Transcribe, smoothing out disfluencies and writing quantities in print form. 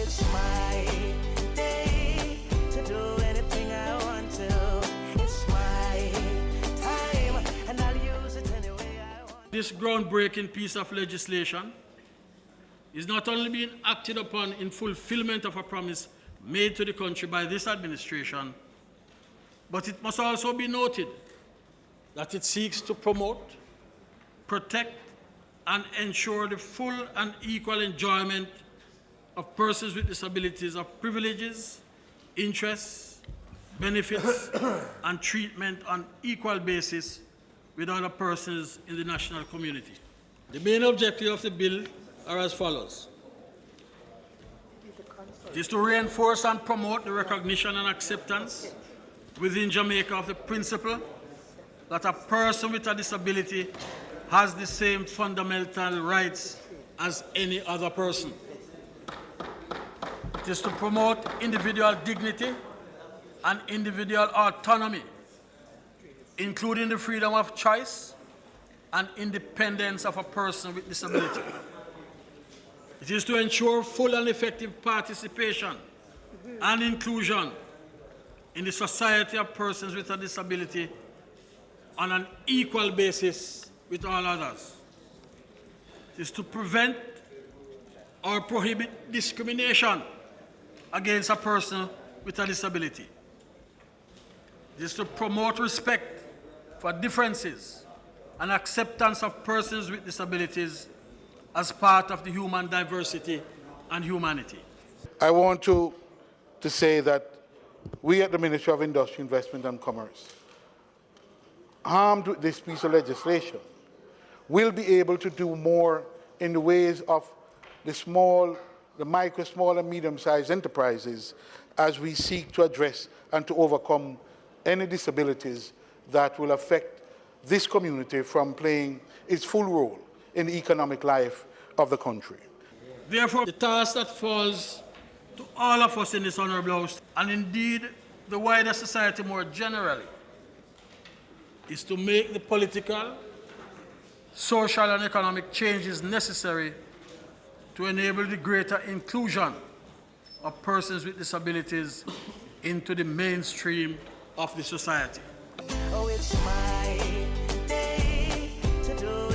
it's my day to do anything I want to. It's my time, and I'll use it any way I want. This groundbreaking piece of legislation is not only being acted upon in fulfillment of a promise made to the country by this administration, but it must also be noted that it seeks to promote, protect, and ensure the full and equal enjoyment of persons with disabilities of privileges, interests, benefits, and treatment on equal basis with other persons in the national community. The main objective of the bill are as follows. It is to reinforce and promote the recognition and acceptance within Jamaica of the principle that a person with a disability has the same fundamental rights as any other person. It is to promote individual dignity and individual autonomy, including the freedom of choice and independence of a person with disability. It is to ensure full and effective participation and inclusion in the society of persons with a disability on an equal basis with all others. It is to prevent or prohibit discrimination against a person with a disability. It is to promote respect for differences and acceptance of persons with disabilities as part of the human diversity and humanity. I want to say that we at the Ministry of Industry, Investment and Commerce, armed with this piece of legislation, will be able to do more in the ways of the micro, small and medium-sized enterprises as we seek to address and to overcome any disabilities that will affect this community from playing its full role in the economic life of the country. Therefore, the task that falls to all of us in this honorable House, and indeed the wider society more generally, is to make the political, social and economic changes necessary to enable the greater inclusion of persons with disabilities into the mainstream of the society. Oh, it's my day to do